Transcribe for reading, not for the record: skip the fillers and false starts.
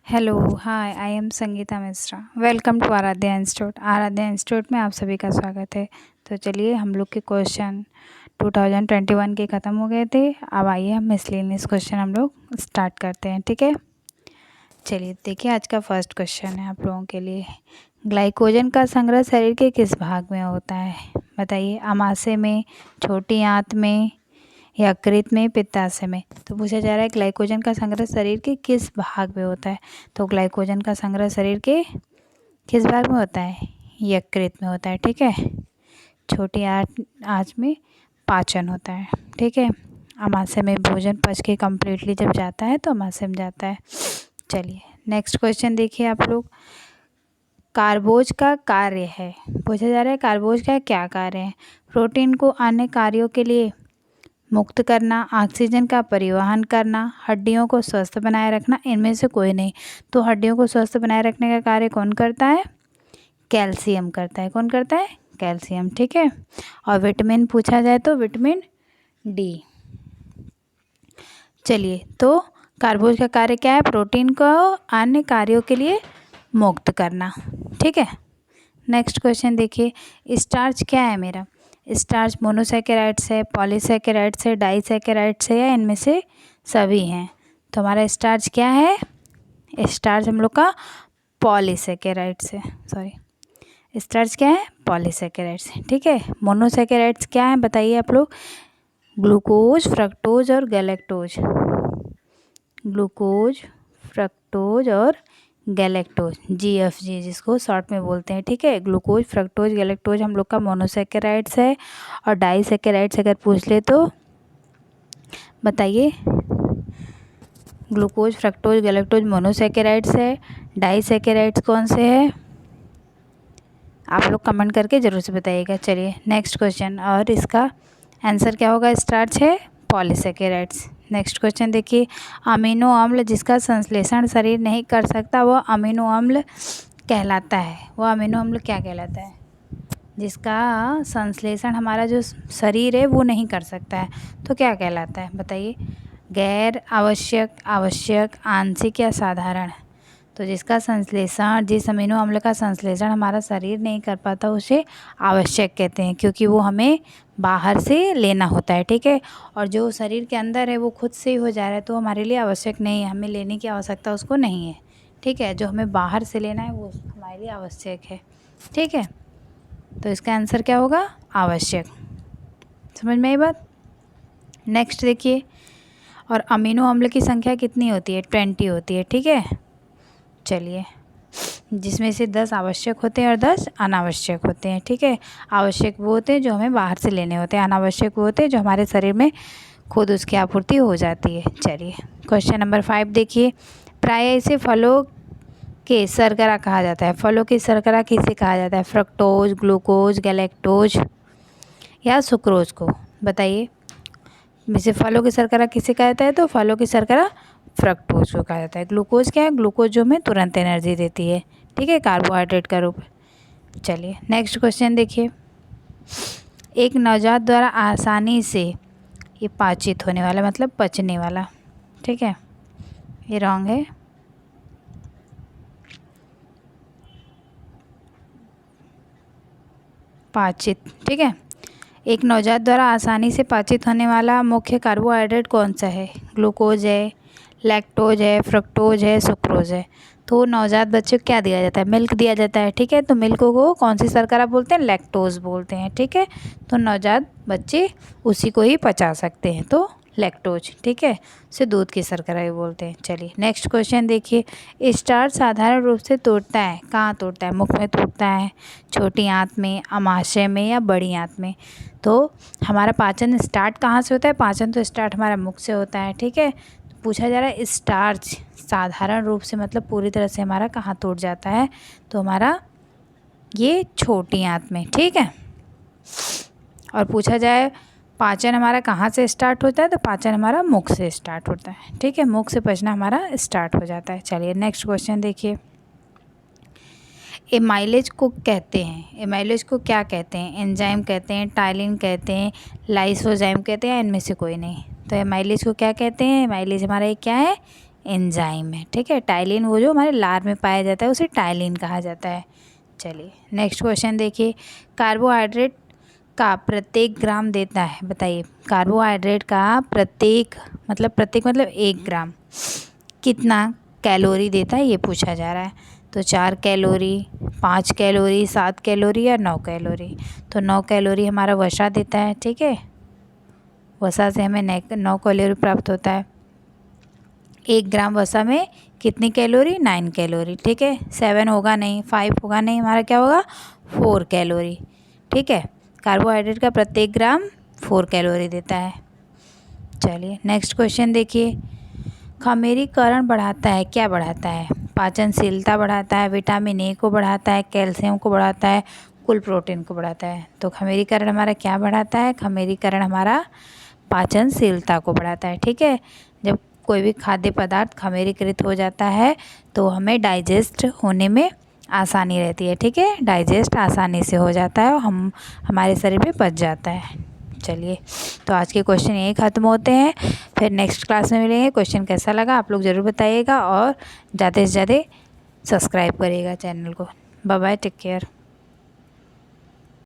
Hello, hi, I am Sangeeta Mishra. Welcome to Aaradhya institute. Aaradhya institute में आप सभी का स्वागत है। तो चलिए, हम लोग के क्वेश्चन 2021 के ख़त्म हो गए थे। अब आइए हम मिसलेनियस क्वेश्चन हम लोग स्टार्ट करते हैं, ठीक है। चलिए देखिए, आज का फर्स्ट क्वेश्चन है आप लोगों के लिए। ग्लाइकोजन का संग्रह शरीर के किस भाग में होता है? बताइए, आमाशय में, छोटी आंत में, यकृत में, पित्ताशय में। तो पूछा जा रहा है ग्लाइकोजन का संग्रह शरीर के किस भाग में होता है? तो ग्लाइकोजन का संग्रह शरीर के किस भाग में होता है? यकृत में होता है, ठीक है। छोटी आंत में पाचन होता है, ठीक है। आमाशय में भोजन पच के कम्प्लीटली जब जाता है तो आमाशय में जाता है। चलिए नेक्स्ट क्वेश्चन देखिए आप लोग। कार्बोज का कार्य है, पूछा जा रहा है कार्बोज का क्या कार्य है? प्रोटीन को अन्य कार्यों के लिए मुक्त करना, ऑक्सीजन का परिवहन करना, हड्डियों को स्वस्थ बनाए रखना, इनमें से कोई नहीं। तो हड्डियों को स्वस्थ बनाए रखने का कार्य कौन करता है? कैल्शियम करता है। कौन करता है? कैल्शियम, ठीक है। और विटामिन पूछा जाए तो विटामिन डी। चलिए, तो कार्बोज का कार्य क्या है? प्रोटीन को अन्य कार्यों के लिए मुक्त करना, ठीक है। नेक्स्ट क्वेश्चन देखिए, स्टार्च क्या है मेरा? स्टार्च मोनोसैकेराइड्स है, पॉलीसैकेराइड्स है, डाइसैकेराइड्स है, या इनमें से सभी हैं? तो हमारा स्टार्च क्या है? स्टार्च हम लोग का पॉलीसैकेराइड्स है, सॉरी, स्टार्च क्या है? पॉलीसैकेराइड्स है, ठीक है। मोनोसैकेराइड्स क्या है बताइए आप लोग? ग्लूकोज, फ्रक्टोज और गैलेक्टोज। ग्लूकोज, फ्रक्टोज और गैलेक्टोज, GFG जिसको शॉर्ट में बोलते हैं, ठीक है। ग्लूकोज, फ्रक्टोज, गैलेक्टोज हम लोग का मोनोसैकेराइड्स है। और डाइसैकेराइड्स अगर पूछ ले तो बताइए, ग्लूकोज, फ्रक्टोज, गैलेक्टोज मोनोसैकेराइड्स है, डाइसैकेराइड्स कौन से है? आप लोग कमेंट करके ज़रूर से बताइएगा। चलिए नेक्स्ट क्वेश्चन, और इसका आंसर क्या होगा? स्टार्च है पॉलीसैकेराइड्स। नेक्स्ट क्वेश्चन देखिए, अमीनो अम्ल जिसका संश्लेषण शरीर नहीं कर सकता वह अमीनो अम्ल कहलाता है। वह अमीनो अम्ल क्या कहलाता है? जिसका संश्लेषण हमारा जो शरीर है वो नहीं कर सकता है, तो क्या कहलाता है बताइए? गैर आवश्यक, आवश्यक, आंशिक या साधारण? तो जिसका संश्लेषण, जिस अमीनो अम्ल का संश्लेषण हमारा शरीर नहीं कर पाता उसे आवश्यक कहते हैं, क्योंकि वो हमें बाहर से लेना होता है, ठीक है। और जो शरीर के अंदर है वो खुद से ही हो जा रहा है, तो हमारे लिए आवश्यक नहीं है, हमें लेने की आवश्यकता उसको नहीं है, ठीक है। जो हमें बाहर से लेना है वो हमारे लिए आवश्यक है, ठीक है। तो इसका आंसर क्या होगा? आवश्यक। समझ में आई बात? नेक्स्ट देखिए, और अमीनो अम्ल की संख्या कितनी होती है? 20 होती है, ठीक है। चलिए, जिसमें से 10 आवश्यक होते हैं और 10 अनावश्यक होते हैं, ठीक है। आवश्यक वो होते हैं जो हमें बाहर से लेने होते हैं, अनावश्यक वो होते हैं जो हमारे शरीर में खुद उसकी आपूर्ति हो जाती है। चलिए क्वेश्चन नंबर 5 देखिए, प्रायः इसे फलों के शर्करा कहा जाता है। फलों की शर्करा किसे कहा जाता है? फ्रक्टोज, ग्लूकोज, गैलेक्टोज या सुक्रोज को? बताइए, वैसे फलों की शर्करा किसे कहा जाता है? तो फलों की शर्करा फ्रक्टोज को कहा जाता है। ग्लूकोज क्या है? ग्लूकोज जो हमें तुरंत एनर्जी देती है, ठीक है, कार्बोहाइड्रेट का रूप। चलिए नेक्स्ट क्वेश्चन देखिए, एक नवजात द्वारा आसानी से ये पाचित होने वाला मतलब पचने वाला, ठीक है, ये रॉन्ग है। पाचित, ठीक है। एक नवजात द्वारा आसानी से पाचित होने वाला मुख्य कार्बोहाइड्रेट कौन सा है? ग्लूकोज है, लैक्टोज है, फ्रक्टोज है, सुक्रोज है। तो नवजात बच्चे को क्या दिया जाता है? मिल्क दिया जाता है, ठीक है। तो मिल्क को कौन सी शर्करा बोलते हैं? लैक्टोज बोलते हैं, ठीक है। तो नवजात बच्चे उसी को ही पचा सकते हैं, तो लैक्टोज, ठीक है, उसे दूध की शर्करा भी बोलते हैं। चलिए नेक्स्ट क्वेश्चन देखिए, स्टार्च साधारण रूप से टूटता है, कहाँ टूटता है? मुख में टूटता है, छोटी आंत में, आमाशय में, या बड़ी आंत में? तो हमारा पाचन स्टार्ट कहाँ से होता है? पाचन तो स्टार्ट हमारा मुख से होता है, ठीक है। पूछा जा रहा है स्टार्च साधारण रूप से मतलब पूरी तरह से हमारा कहाँ टूट जाता है? तो हमारा ये छोटी आंत में, ठीक है। और पूछा जाए पाचन हमारा कहाँ से स्टार्ट होता है? तो पाचन हमारा मुख से स्टार्ट होता है, ठीक है। मुख से पचना हमारा स्टार्ट हो जाता है। चलिए नेक्स्ट क्वेश्चन देखिए, एमाइलेज को कहते हैं, एमाइलेज को क्या कहते हैं? एंजाइम कहते हैं, टाइलिन कहते हैं, लाइसोजाइम कहते हैं, इनमें से कोई नहीं? तो एमाइलेज को क्या कहते हैं? एमाइलेज हमारा ये क्या है? एंजाइम है, ठीक है। टाइलिन वो जो हमारे लार में पाया जाता है उसे टाइलिन कहा जाता है। चलिए नेक्स्ट क्वेश्चन देखिए, कार्बोहाइड्रेट का प्रत्येक ग्राम देता है, बताइए कार्बोहाइड्रेट का प्रत्येक मतलब 1 ग्राम कितना कैलोरी देता है, ये पूछा जा रहा है। तो 4 कैलोरी, 5 कैलोरी, 7 कैलोरी या 9 कैलोरी। तो 9 कैलोरी हमारा वसा देता है, ठीक है। वसा से हमें 9 कैलोरी प्राप्त होता है। 1 ग्राम वसा में कितनी कैलोरी, 9 कैलोरी, ठीक है। 7 होगा नहीं, 5 होगा नहीं, हमारा क्या होगा 4 कैलोरी, ठीक है। कार्बोहाइड्रेट का प्रत्येक ग्राम 4 कैलोरी देता है। चलिए नेक्स्ट क्वेश्चन देखिए, खमीरीकरण बढ़ाता है, क्या बढ़ाता है, पाचनशीलता बढ़ाता है, विटामिन ए को बढ़ाता है, कैल्शियम को बढ़ाता है, कुल प्रोटीन को बढ़ाता है। तो खमीरीकरण हमारा क्या बढ़ाता है, खमीरीकरण हमारा पाचनशीलता को बढ़ाता है, ठीक है। जब कोई भी खाद्य पदार्थ खमीरीकृत हो जाता है तो हमें डाइजेस्ट होने में आसानी रहती है, ठीक है। डाइजेस्ट आसानी से हो जाता है और हमारे शरीर में पच जाता है। चलिए तो आज के क्वेश्चन यही ख़त्म होते हैं, फिर नेक्स्ट क्लास में मिलेंगे। क्वेश्चन कैसा लगा आप लोग ज़रूर बताइएगा और ज़्यादा से ज़्यादा सब्सक्राइब करिएगा चैनल को। Bye bye, take care.